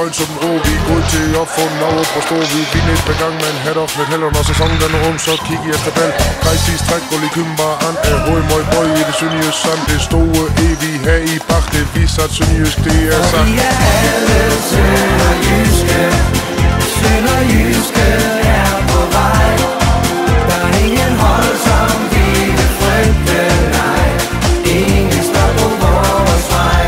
voldsomt rå. Vi er gået til at få navn op og stå. Vi vinder et par gange med en hat op med heller. Når sæsonen den er rum, så kig i efter bal. Rejsis træk, gå lige kymbar an. Høj, møj, bøj i det sønderjysk sand. Det store evig her i bak. Det viser at sønderjysk, det er sagt. Vi er alle sønderjyske. Sønderjyske er på vej. Der er ingen hold, som vi vil frygte, nej. Ingen står på vores vej.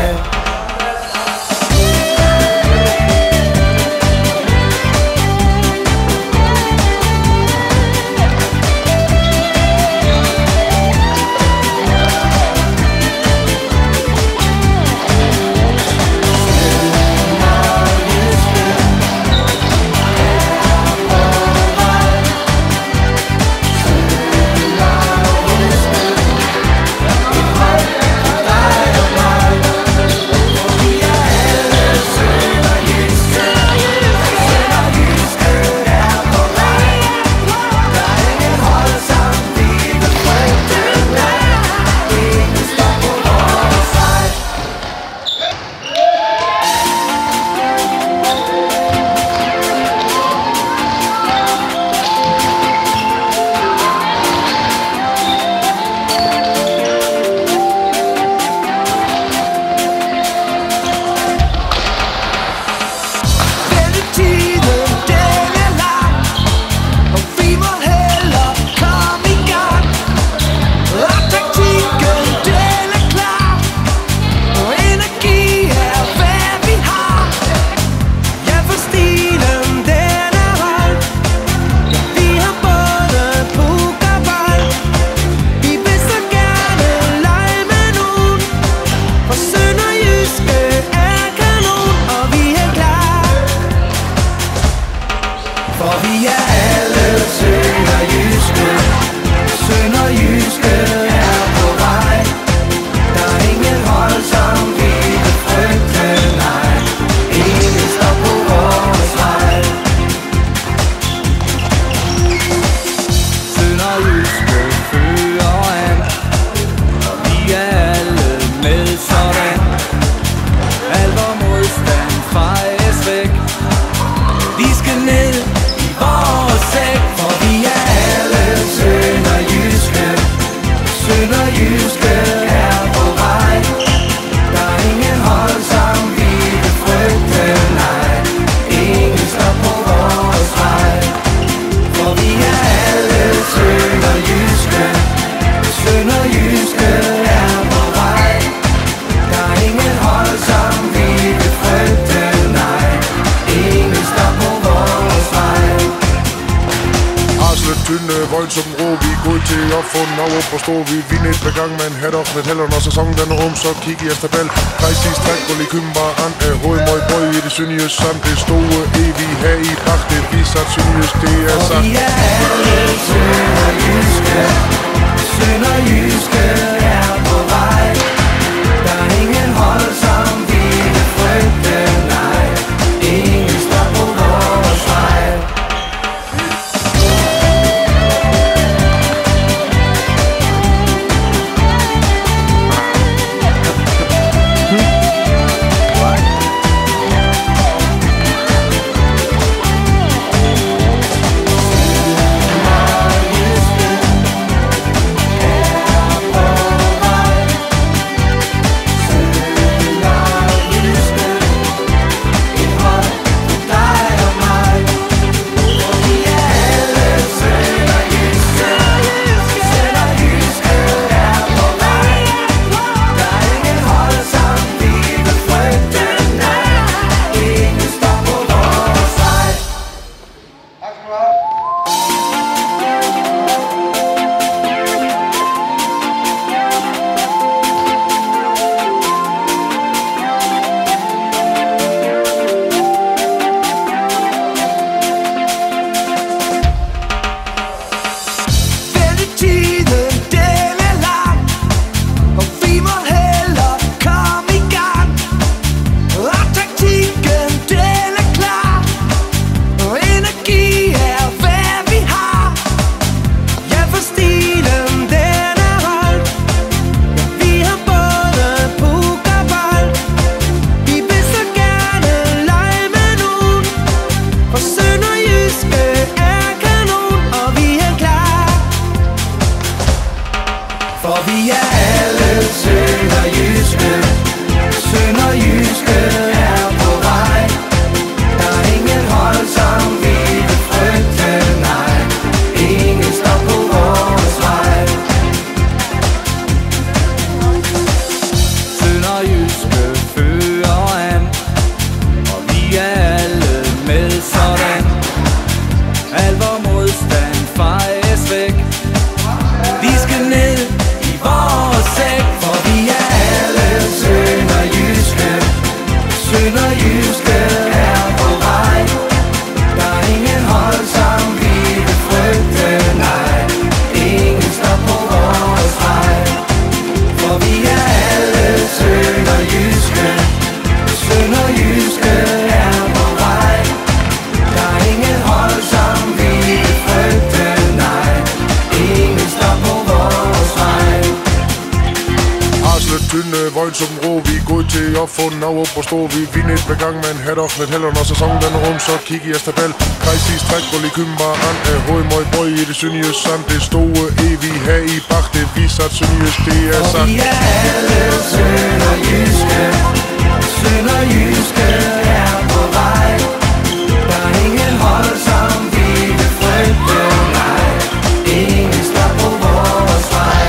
Voldsomt rå, vi er gået til at få navn op og stå. Vi vinder et par gange med en hat op med heller. Når sæsonen den er rum, så kig i efter bal. Rejsis træk, gå lige kymbar an. Høj, møj, bøj i det sønderjysk sand. Det store evig her i bak. Det viser at sønderjysk, det er sagt. Vi er alle sønderjyske. Sønderjyske er på vej. Der er ingen hold, som vi vil frygte, nej. Ingen står på vores vej. For vi er alle sønderjyske. Sønderjyske er på vej. Der er ingen hold, som vi vil frygte, nej. Ingen stop på vores vej. Sønderjyske fører an, og vi er alle med sådan. Al vor modstand fejes væk. Vi skal ned i vores sæk, for vi er alle sønderjyske. Sønderjyske er på vej. Der er ingen hold, som vi vil frygte, nej. Ingen stop på vores vej. For vi er alle sønderjyske. Sønderjyske er på vej. Der er ingen hold, som vi vil frygte, nej. Ingen stop på vores vej. Arslet, tynde, voldsom rå. Vi er gået til at få nav op og stå. Vi vinder et begang med en hat off med heller. Når sæsonen den er rum, så kig i jeres tabel. Krejsis, træk, og lige kymbar an. Højmøj, bøj i det sønderjysk sand. Det store evig her i bak. Det viser at sønderjysk, det er sagt. Og vi er alle sønderjyske. Sønderjyske er på vej. Der er ingen hold, som vi vil frygte, nej. Ingen stop på vores vej.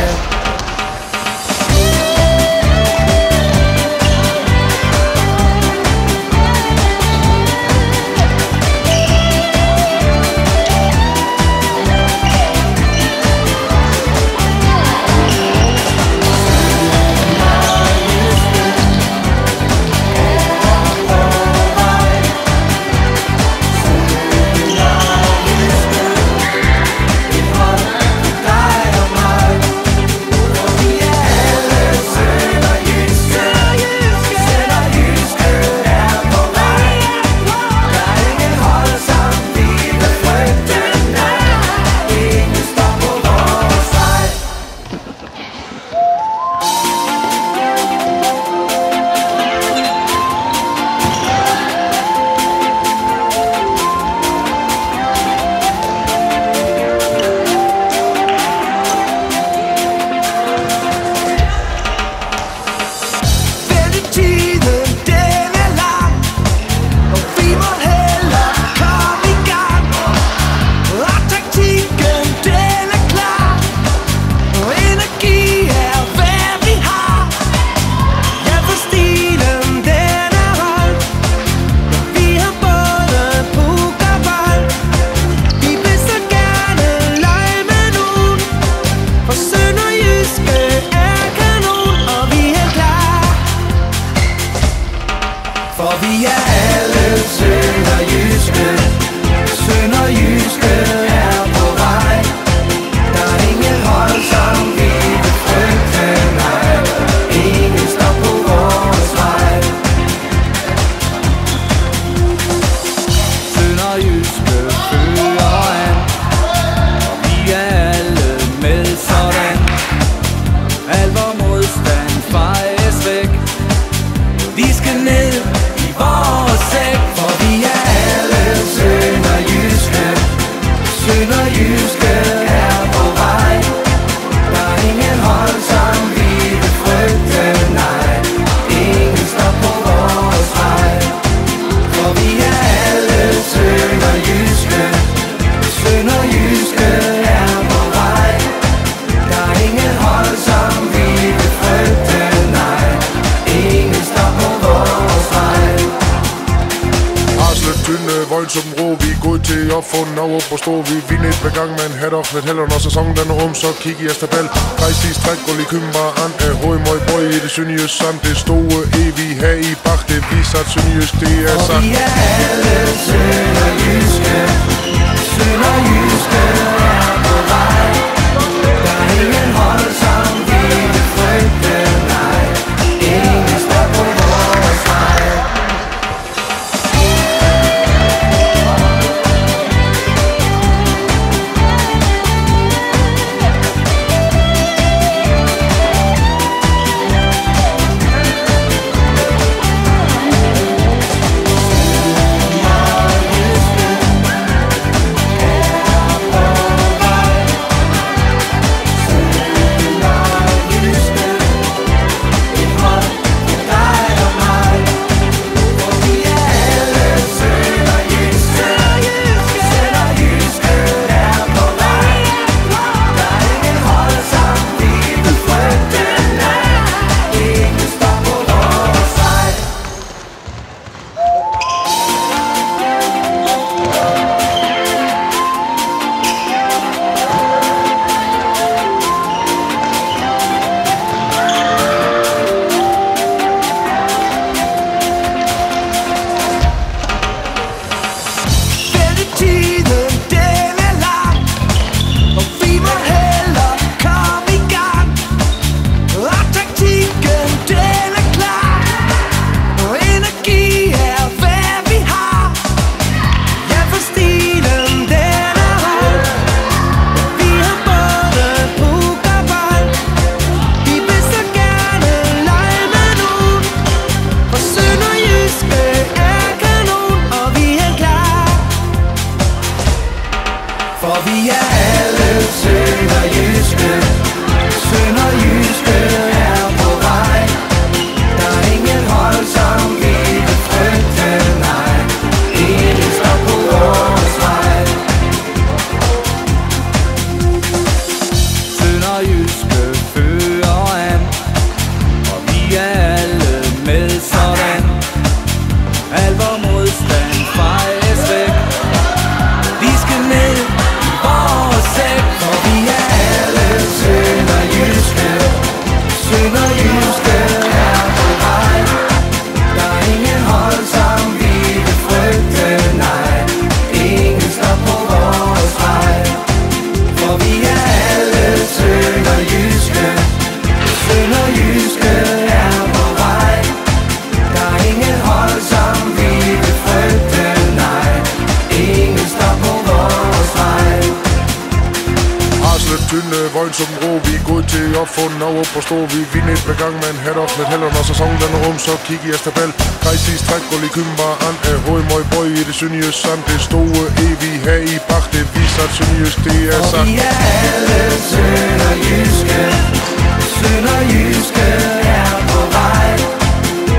voldsom rå. Vi er gået til at få nav op og stå. Vi vinder et begang med en hat off med heller. Når sæsonen den er rum, så kig i jeres tabel. Krejsis, træk, og lige kymbar an. Højmøj, bøj i det sønderjysk sand. Det store evig her i bak. Det viser at sønderjysk, det er sagt. Og vi er alle sønderjyske. Sønderjyske er på vej. Der er ingen hold, som vi vil frygte, nej. Ingen stop på vores vej. tynde vøgn som rå. Vi er gået til opfunden og op og stå. Vi vinder et begang med en hat op med heller. Når sæsonen den er rum, så kig i Astabal. Kajsis træk, gulv i kymbar, an af høj, møg, bøj i det sønderjysk sand. Det store evig her i bak, det viser at sønderjysk, det er sagt. Og vi er alle sønderjyske, sønderjyske er på vej.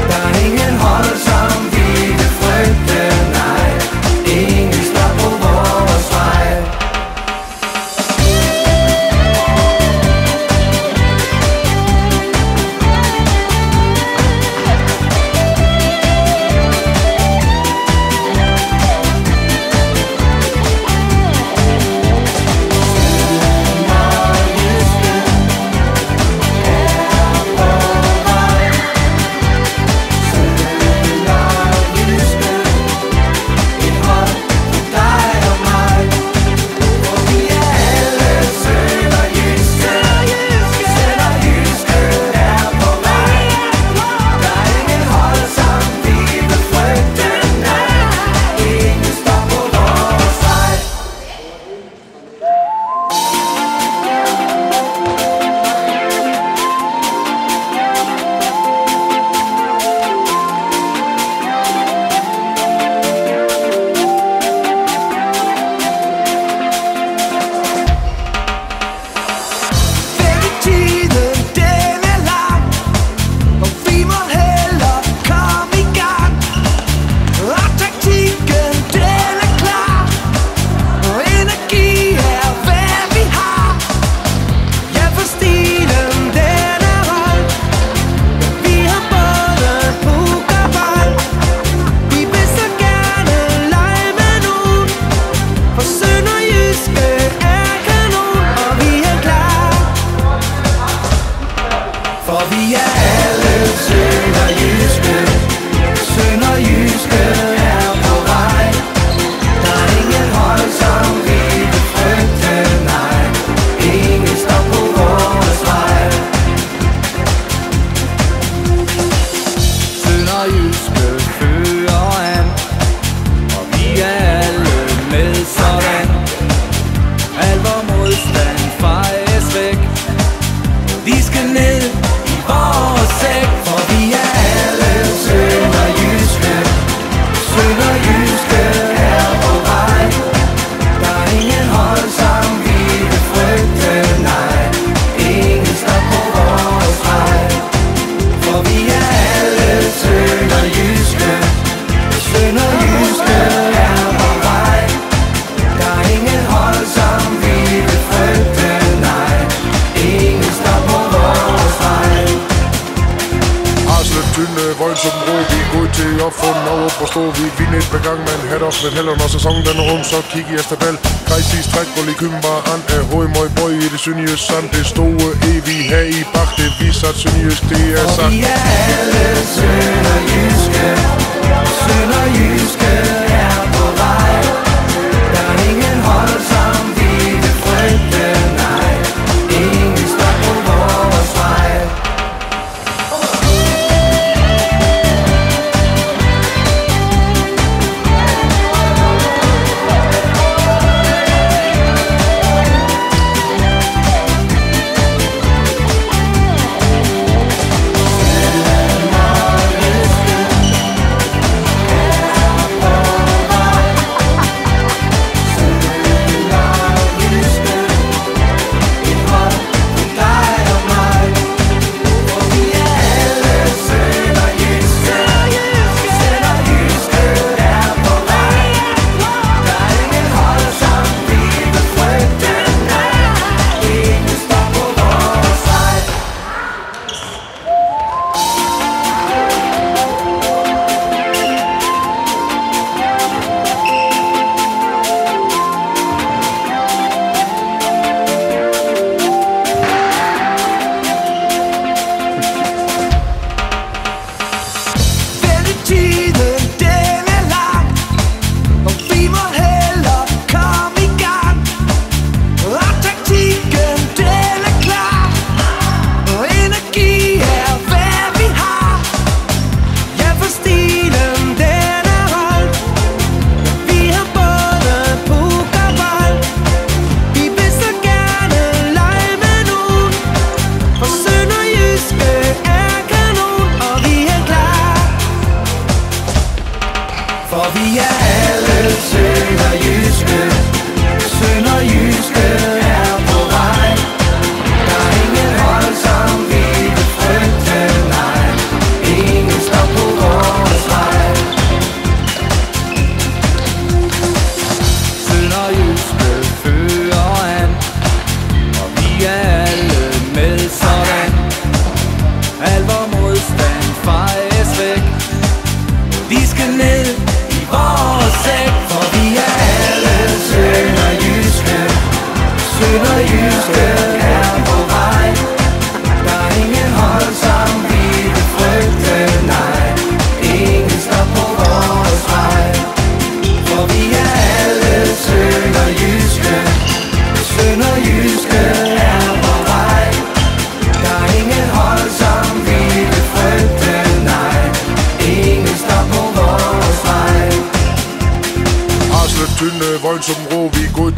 Der er ingen hold, som vi vil frygte, nej. Ingen stop på vores vej. Men heller når sæsonen den er rum, så kig i Astabal. Kajsis træk, gulv i kymbar, an af høj, møg, bøj i det sønderjysk sand. Det store evig her i bak, det viser at sønderjysk, det er sagt. Og vi er alle sønderjyske, sønderjyske er på vej. Der er ingen hold, som vi vil frygte, nej. Ingen stop på vores vej. Oh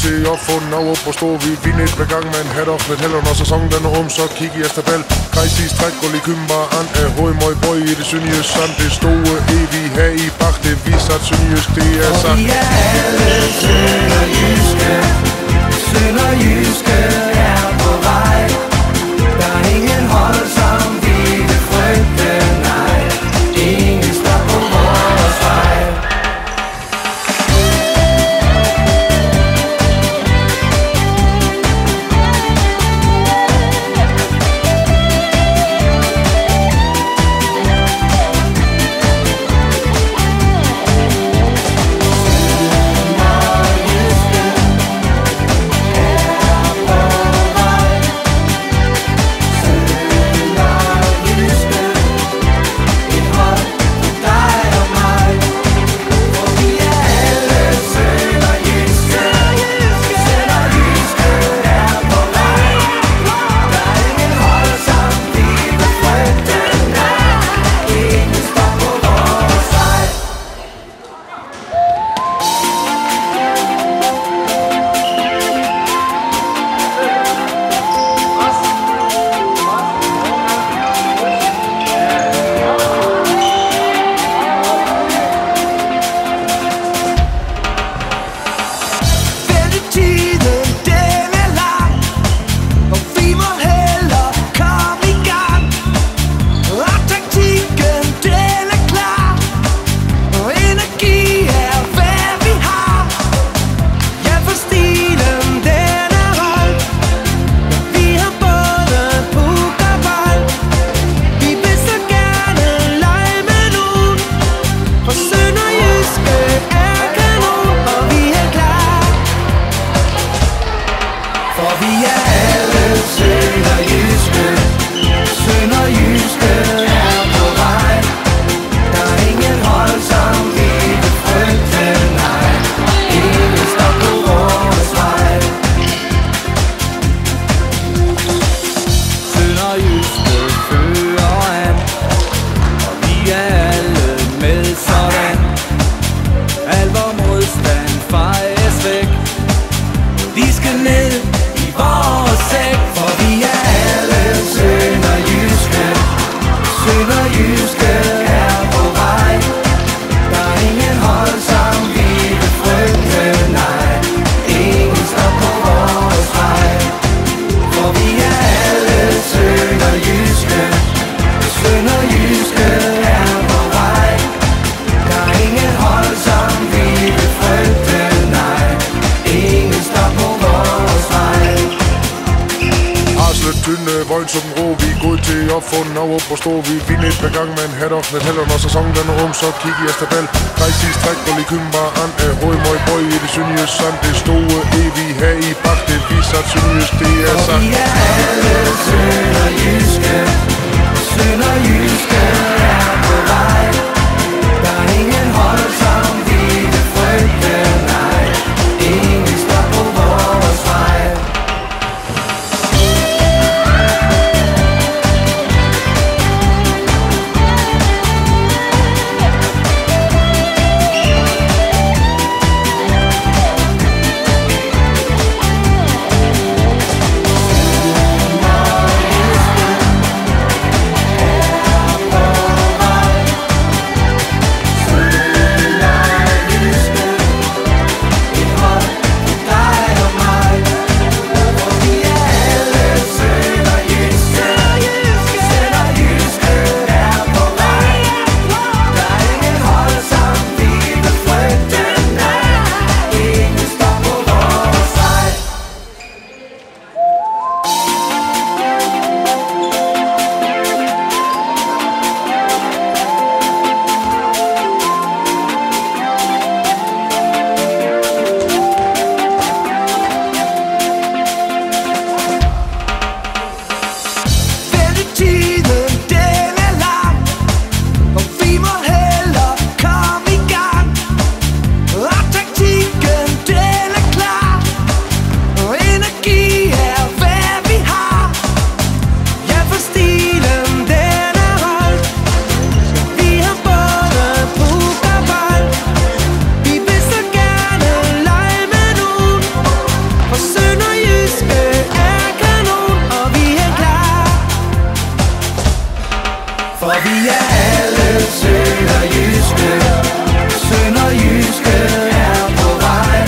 til at få nav op og stå. Vi vinner et begang med en hat og lidt heller. Når sæsonen den er så kig i tabel. Kajsis træk og likymbar an af høj møg bøj i det sønderjysk sand. Det store evig her i bak, det viser at sønderjysk det er sagt. Vi er alle sønderjyske, sønderjyske er på vej. Der er ingen hold, som vi vil frygte, nej. Ingen står på vores vej. Som ro, vi er gået til at få nav op og stå. Vi vinder et begang med en hat og lidt heller. Når sæsonen den er så kig i tabel. Kajsis træk og likymbar an af høj møg bøj i det sønderjysk sand. Det store evig her i bak, det viser at sønderjysk det er sagt. Vi er alle sønderjyske, sønderjyske er på vej. Der er ingen hold, som vi vil frygte, nej. Ingen står på vores vej. For vi er alle sønderjyske. Sønderjyske er på vej.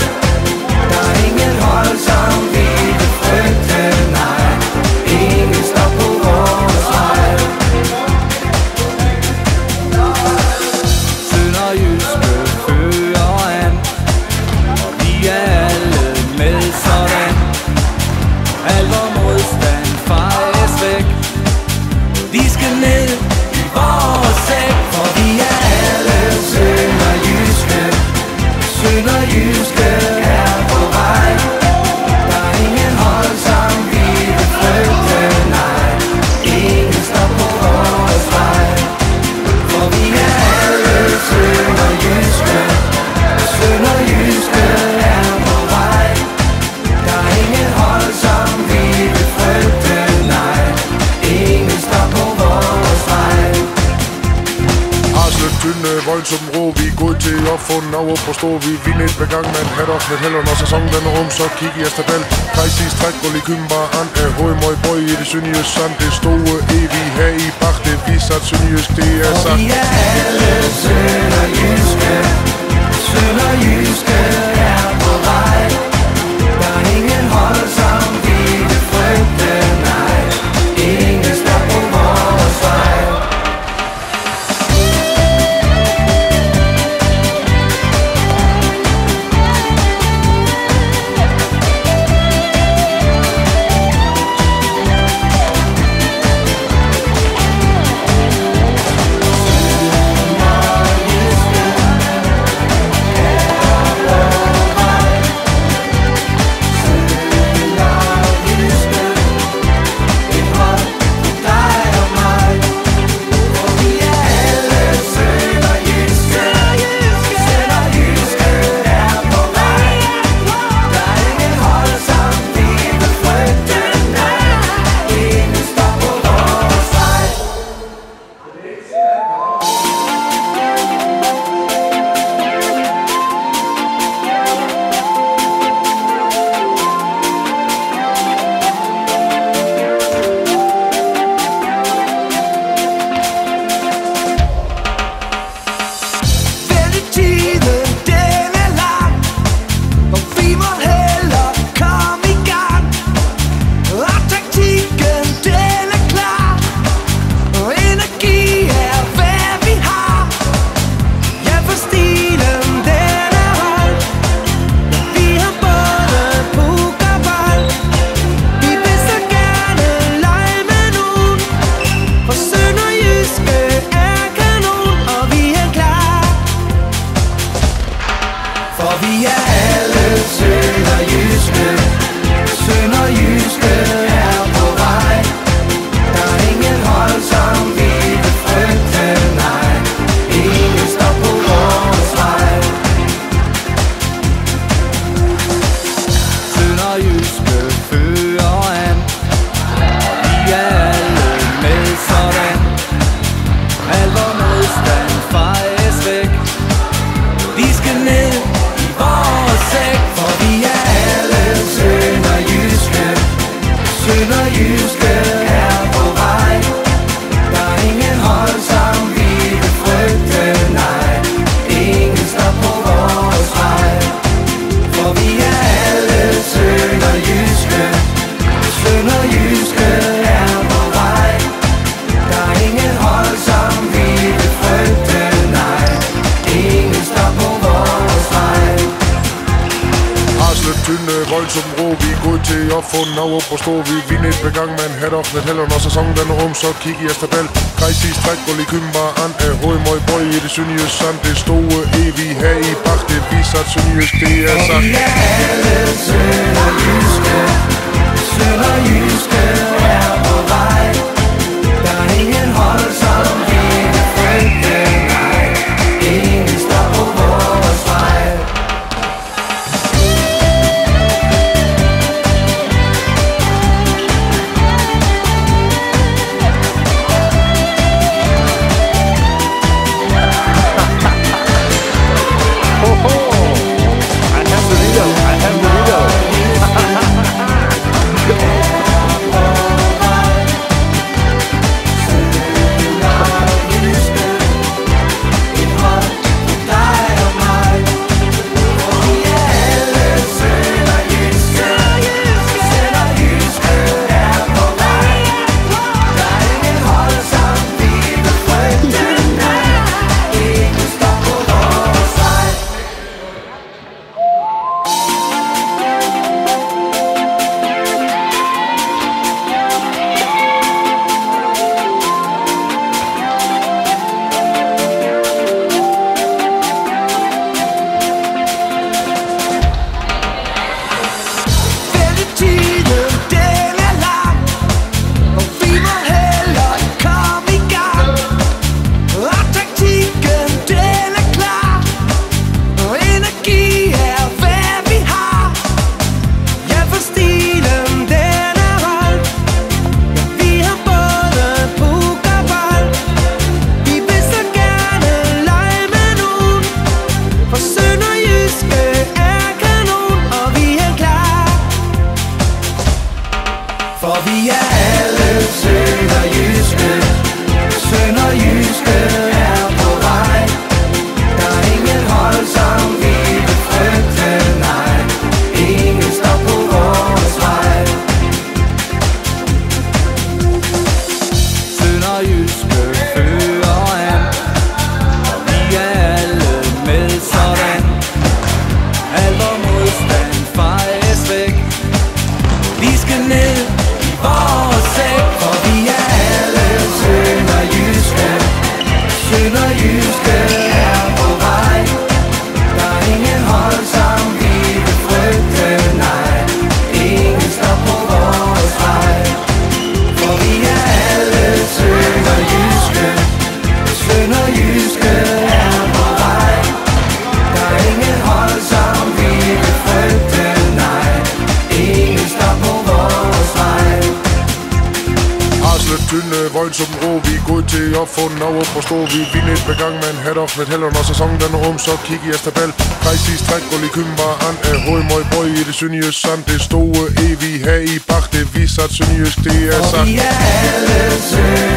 Der er ingen hold, som vi vil frygte, nej. Ingen stop på vores vej. Sønderjyske fører an, og vi er alle med sådan. Al vor modstand fejes væk. Vi skal ned i vores sæk, for vi er alle sønderjyske. Sønderjyske er på vej. Der er ingen hold, som vi vil frygte, nej. Ingen stop på vores vej. For vi er alle sønderjyske. Sønderjyske er på vej. Der er ingen hold, som vi vil frygte, nej. Ingen stop på vores vej. Arslet, tynde, voldsom rå, vi er gået til at få nav op og stå. Vi er vildt et begang med en hat og lidt heller, når sæsonen den er rum, så kig i Astabal. Kajsis, træk, og likymbar, an af høj, møg, bøj i det sønderjysk sand. Det store evig her i bag, det viser at sønderjysk, det er sagt. Vi er alle sønderjyske. Sønderjyske er på vej. Der er ingen hold, som vi vil frygte, nej. Ingen stop på vores vej. voldsom rå, vi er gået til at få nav op og stå. Vi er vildt et begang med en hat og lidt heller, når sæsonen den er rum, så kig i Astabal. Kajsis, træk, og likymbar, an af høj, møg, bøj i det sønderjysk sand. Det store evig her i bag, det viser at sønderjysk, det er sagt. Vi er alle sønderjyske. Sønderjyske er på vej. Der er ingen hold, som vi vil frygte, nej. Ingen står på vores vej. I have the video. tynde, voldsomt rå. Vi er gået til at få en over på stå. Vi vinder et begang med en hat of med heller. Når sæsonen den er så kig i tabel. Præcis træk, og lige kymbar an af højmøj bøj i det sønderjysk sand. Det store evig her i bak, det viser at sønderjysk det er sagt. Og vi er alle